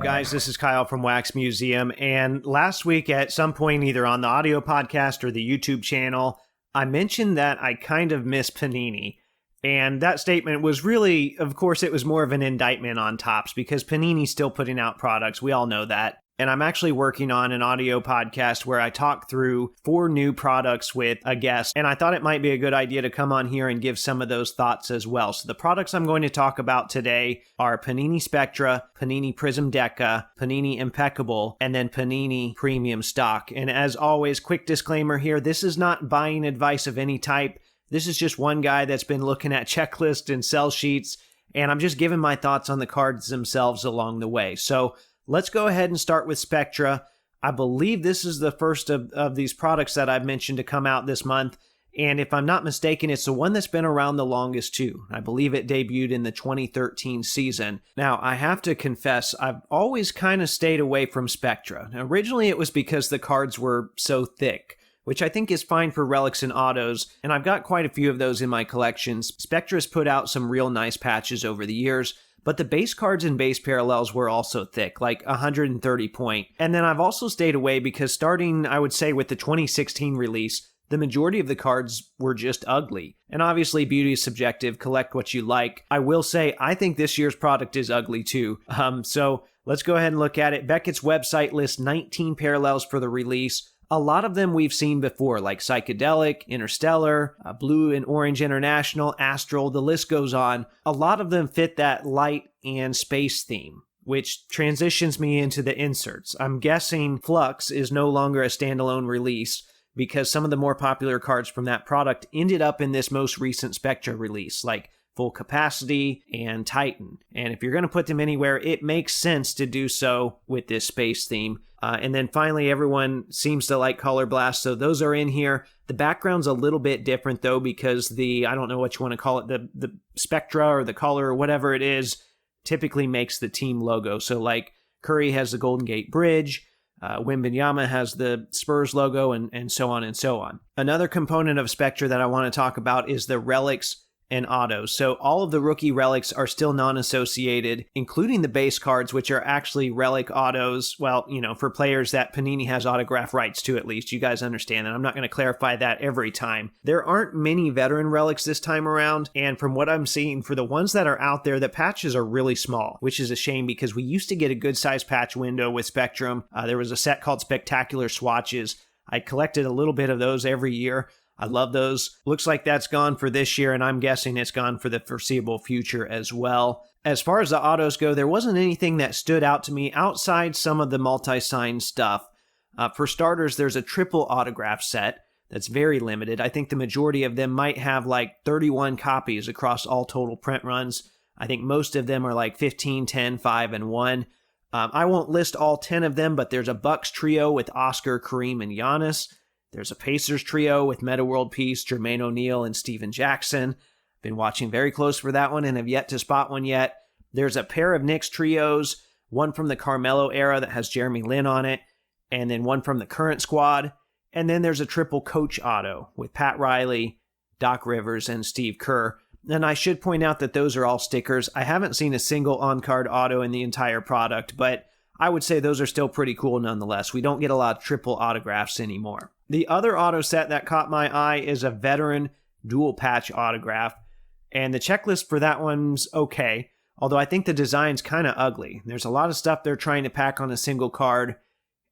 guys? This is Kyle from Wax Museum, and last week at some point, either on the audio podcast or the YouTube channel, I mentioned that I kind of miss Panini. And that statement was really, of course, it was more of an indictment on Topps because Panini's still putting out products. We all know that. And I'm actually working on an audio podcast where I talk through 4 new products with a guest. And I thought it might be a good idea to come on here and give some of those thoughts as well. So the products I'm going to talk about today are Panini Spectra, Panini Prizm Deca, Panini Impeccable, and then Panini Premium Stock. And as always, quick disclaimer here, this is not buying advice of any type. This is just one guy that's been looking at checklists and sell sheets, and I'm just giving my thoughts on the cards themselves along the way. So let's go ahead and start with Spectra. I believe this is the first of these products that I've mentioned to come out this month, and if I'm not mistaken, it's the one that's been around the longest too. I believe it debuted in the 2013 season. Now, I have to confess, I've always kind of stayed away from Spectra. Now, originally, it was because the cards were so thick, which I think is fine for relics and autos, and I've got quite a few of those in my collections. Spectra's put out some real nice patches over the years, but the base cards and base parallels were also thick, like 130 point. And then I've also stayed away because starting, I would say, with the 2016 release, the majority of the cards were just ugly. And obviously, beauty is subjective, collect what you like. I will say, I think this year's product is ugly too. So let's go ahead and look at it. Beckett's website lists 19 parallels for the release. A lot of them we've seen before, like Psychedelic, Interstellar, Blue and Orange International, Astral, the list goes on. A lot of them fit that light and space theme, which transitions me into the inserts. I'm guessing Flux is no longer a standalone release because some of the more popular cards from that product ended up in this most recent Spectra release, like Full Capacity and Titan. And if you're going to put them anywhere, it makes sense to do so with this space theme. And then finally, everyone seems to like Color Blast, so those are in here. The background's a little bit different, though, because I don't know what you want to call it, the Spectra or the color or whatever it is, typically makes the team logo. So, like, Curry has the Golden Gate Bridge, Wembanyama has the Spurs logo, and so on and so on. Another component of Spectra that I want to talk about is the relics and autos. So all of the rookie relics are still non-associated, including the base cards, which are actually relic autos. Well, for players that Panini has autograph rights to, at least. You guys understand that. I'm not going to clarify that every time. There aren't many veteran relics this time around, and from what I'm seeing, for the ones that are out there, the patches are really small, which is a shame because we used to get a good-sized patch window with Spectrum. There was a set called Spectacular Swatches. I collected a little bit of those every year. I love those. Looks like that's gone for this year, and I'm guessing it's gone for the foreseeable future as well. As far as the autos go, there wasn't anything that stood out to me outside some of the multi-sign stuff. For starters, there's a triple autograph set that's very limited. I think the majority of them might have like 31 copies across all total print runs. I think most of them are like 15, 10, 5, and 1. I won't list all 10 of them, but there's a Bucks trio with Oscar, Kareem, and Giannis. There's a Pacers trio with Metta World Peace, Jermaine O'Neal, and Steven Jackson. Been watching very close for that one and have yet to spot one yet. There's a pair of Knicks trios, one from the Carmelo era that has Jeremy Lin on it, and then one from the current squad. And then there's a triple coach auto with Pat Riley, Doc Rivers, and Steve Kerr. And I should point out that those are all stickers. I haven't seen a single on-card auto in the entire product, but I would say those are still pretty cool nonetheless. We don't get a lot of triple autographs anymore. The other auto set that caught my eye is a veteran dual patch autograph, and the checklist for that one's okay, although I think the design's kind of ugly. There's a lot of stuff they're trying to pack on a single card,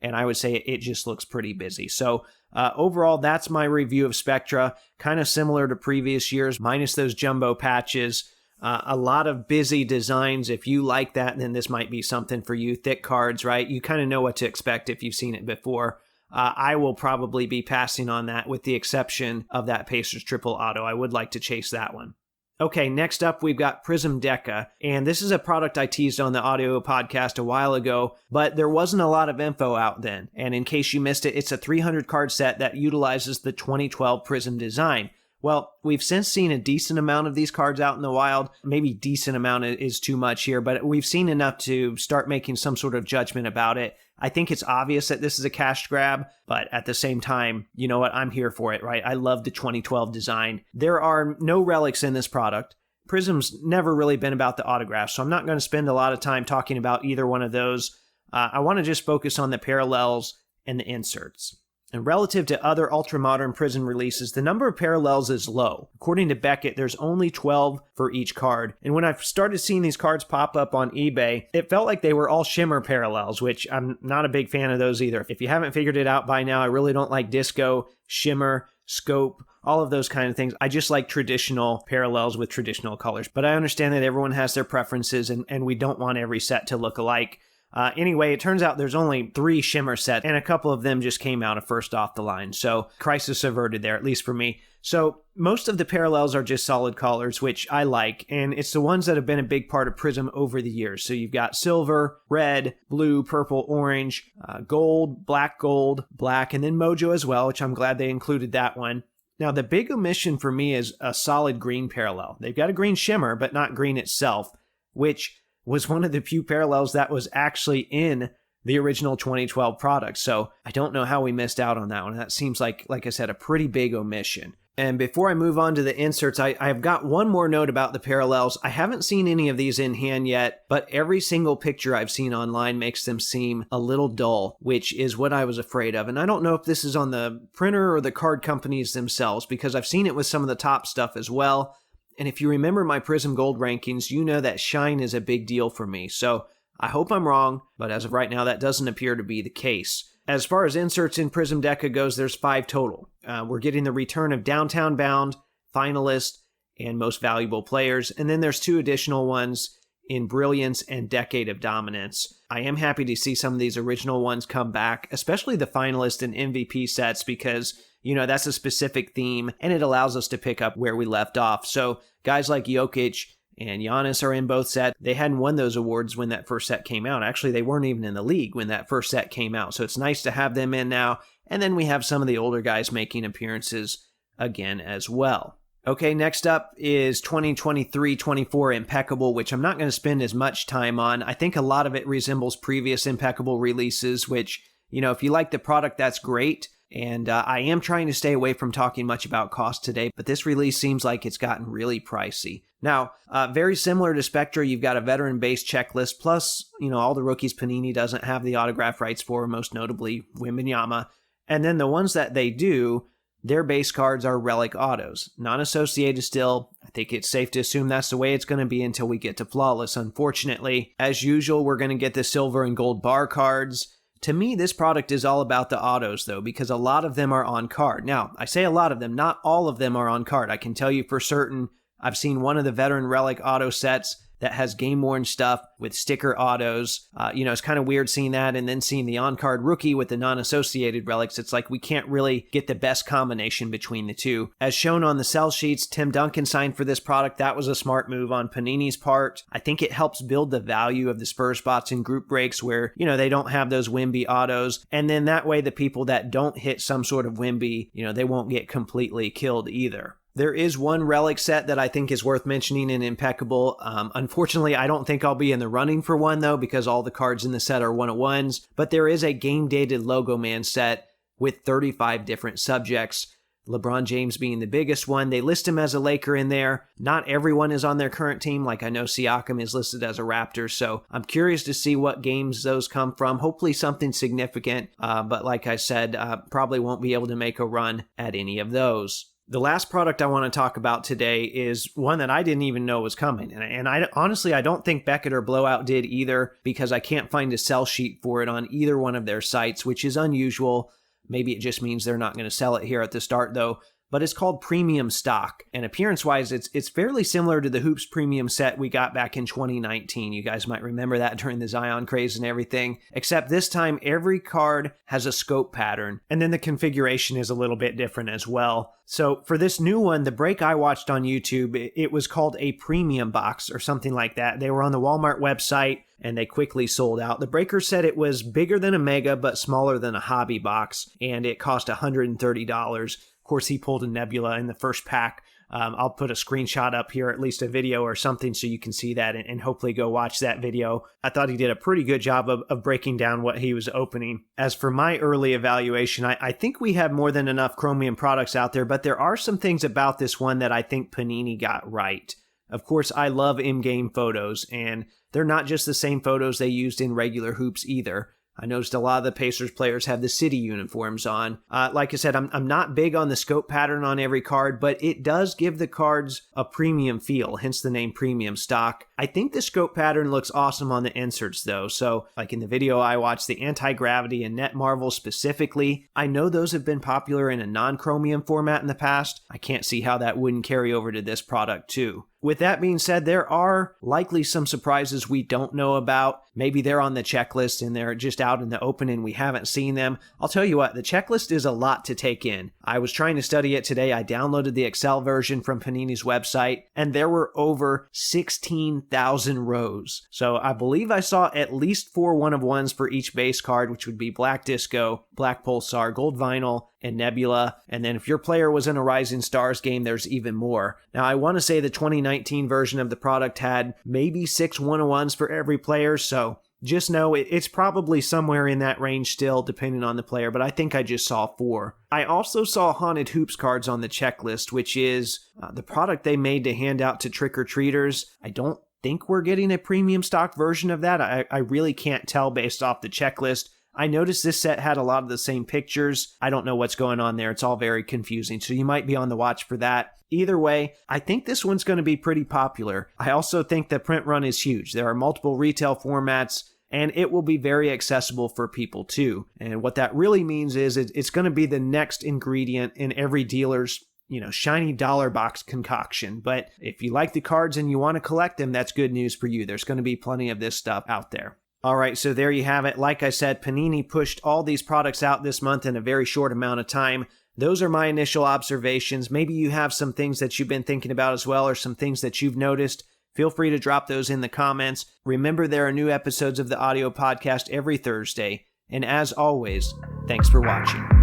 and I would say it just looks pretty busy. So overall, that's my review of Spectra, kind of similar to previous years, minus those jumbo patches. A lot of busy designs. If you like that, then this might be something for you. Thick cards, right? You kind of know what to expect if you've seen it before. I will probably be passing on that with the exception of that Pacers triple auto. I would like to chase that one. Okay, next up we've got Prizm Deca, and this is a product I teased on the audio podcast a while ago, but there wasn't a lot of info out then. And in case you missed it, it's a 300 card set that utilizes the 2012 Prizm design. Well, we've since seen a decent amount of these cards out in the wild. Maybe decent amount is too much here, but we've seen enough to start making some sort of judgment about it. I think it's obvious that this is a cash grab, but at the same time, you know what? I'm here for it, right? I love the 2012 design. There are no relics in this product. Prizm's never really been about the autographs, so I'm not going to spend a lot of time talking about either one of those. I want to just focus on the parallels and the inserts. And relative to other ultra-modern Prizm releases, the number of parallels is low. According to Beckett, there's only 12 for each card. And when I started seeing these cards pop up on eBay, it felt like they were all shimmer parallels, which I'm not a big fan of those either. If you haven't figured it out by now, I really don't like disco, shimmer, scope, all of those kind of things. I just like traditional parallels with traditional colors. But I understand that everyone has their preferences, and we don't want every set to look alike. Anyway, it turns out there's only 3 shimmer sets, and a couple of them just came out of first off the line. So crisis averted there, at least for me. So most of the parallels are just solid colors, which I like, and it's the ones that have been a big part of Prizm over the years. So you've got silver, red, blue, purple, orange, gold, black, and then Mojo as well, which I'm glad they included that one. Now, the big omission for me is a solid green parallel. They've got a green shimmer, but not green itself, which was one of the few parallels that was actually in the original 2012 product. So I don't know how we missed out on that one. That seems like I said, a pretty big omission. And before I move on to the inserts, I've got one more note about the parallels. I haven't seen any of these in hand yet, but every single picture I've seen online makes them seem a little dull, which is what I was afraid of. And I don't know if this is on the printer or the card companies themselves, because I've seen it with some of the top stuff as well. And if you remember my Prizm Gold rankings, you know that shine is a big deal for me. So I hope I'm wrong, but as of right now, that doesn't appear to be the case. As far as inserts in Prizm Deca goes, there's 5 total. We're getting the return of Downtown Bound, Finalist, and Most Valuable Players. And then there's 2 additional ones in Brilliance and Decade of Dominance. I am happy to see some of these original ones come back, especially the Finalist and MVP sets, because that's a specific theme, and it allows us to pick up where we left off. So guys like Jokic and Giannis are in both sets. They hadn't won those awards when that first set came out. Actually, they weren't even in the league when that first set came out. So it's nice to have them in now. And then we have some of the older guys making appearances again as well. Okay, next up is 2023-24 Impeccable, which I'm not going to spend as much time on. I think a lot of it resembles previous Impeccable releases, which, if you like the product, that's great. And I am trying to stay away from talking much about cost today, but this release seems like it's gotten really pricey. Now, very similar to Spectra, you've got a veteran-based checklist, plus, all the rookies Panini doesn't have the autograph rights for, most notably Wembanyama. And then the ones that they do, their base cards are relic autos, non-associated still. I think it's safe to assume that's the way it's going to be until we get to Flawless, unfortunately. As usual, we're going to get the silver and gold bar cards. To me, this product is all about the autos, though, because a lot of them are on card. Now, I say a lot of them, not all of them are on card. I can tell you for certain, I've seen one of the veteran relic auto sets that has game-worn stuff with sticker autos. It's kind of weird seeing that, and then seeing the on-card rookie with the non-associated relics. It's like we can't really get the best combination between the two. As shown on the sell sheets, Tim Duncan signed for this product. That was a smart move on Panini's part. I think it helps build the value of the Spurs spots in group breaks where, they don't have those Wemby autos. And then that way, the people that don't hit some sort of Wemby, they won't get completely killed either. There is one relic set that I think is worth mentioning in Impeccable. Unfortunately, I don't think I'll be in the running for one, though, because all the cards in the set are 1/1s. But there is a game-dated Logo Man set with 35 different subjects. LeBron James being the biggest one. They list him as a Laker in there. Not everyone is on their current team. Like I know Siakam is listed as a Raptor. So I'm curious to see what games those come from. Hopefully something significant. But like I said, probably won't be able to make a run at any of those. The last product I want to talk about today is one that I didn't even know was coming. And I honestly, I don't think Beckett or Blowout did either, because I can't find a sell sheet for it on either one of their sites, which is unusual. Maybe it just means they're not going to sell it here at the start, though. But it's called Premium Stock. And appearance-wise, it's fairly similar to the Hoops Premium set we got back in 2019. You guys might remember that during the Zion craze and everything. Except this time, every card has a scope pattern. And then the configuration is a little bit different as well. So for this new one, the break I watched on YouTube, it was called a premium box or something like that. They were on the Walmart website and they quickly sold out. The breaker said it was bigger than a mega, but smaller than a hobby box, and it cost $130. Of course, he pulled a Nebula in the first pack. I'll put a screenshot up here, at least a video or something, so you can see that and hopefully go watch that video. I thought he did a pretty good job of breaking down what he was opening. As for my early evaluation, I think we have more than enough Chromium products out there, but there are some things about this one that I think Panini got right. Of course, I love in-game photos, and they're not just the same photos they used in regular hoops either. I noticed a lot of the Pacers players have the city uniforms on. Like I said, I'm not big on the scope pattern on every card, but it does give the cards a premium feel, hence the name premium stock. I think the scope pattern looks awesome on the inserts though. So like in the video I watched, the anti-gravity and net marvel specifically, I know those have been popular in a non-chromium format in the past. I can't see how that wouldn't carry over to this product too. With that being said, there are likely some surprises we don't know about. Maybe they're on the checklist and they're just out in the open and we haven't seen them. I'll tell you what, the checklist is a lot to take in. I was trying to study it today. I downloaded the Excel version from Panini's website, and there were over 16,000 rows. So I believe I saw at least 4 one-of-ones for each base card, which would be Black Disco, Black Pulsar, Gold Vinyl, and Nebula. And then if your player was in a Rising Stars game, there's even more. Now, I want to say the 2019 version of the product had maybe 6 one-of-ones for every player, so just know it's probably somewhere in that range still, depending on the player, but I think I just saw 4. I also saw Haunted Hoops cards on the checklist, which is the product they made to hand out to trick-or-treaters. I don't think we're getting a premium stock version of that. I really can't tell based off the checklist. I noticed this set had a lot of the same pictures. I don't know what's going on there. It's all very confusing, so you might be on the watch for that. Either way, I think this one's going to be pretty popular. I also think the print run is huge. There are multiple retail formats, and it will be very accessible for people too. And what that really means is it's going to be the next ingredient in every dealer's shiny dollar box concoction. But if you like the cards and you want to collect them, that's good news for you. There's going to be plenty of this stuff out there. All right, so there you have it. Like I said, Panini pushed all these products out this month in a very short amount of time. Those are my initial observations. Maybe you have some things that you've been thinking about as well, or some things that you've noticed. Feel free to drop those in the comments. Remember, there are new episodes of the audio podcast every Thursday. And as always, thanks for watching.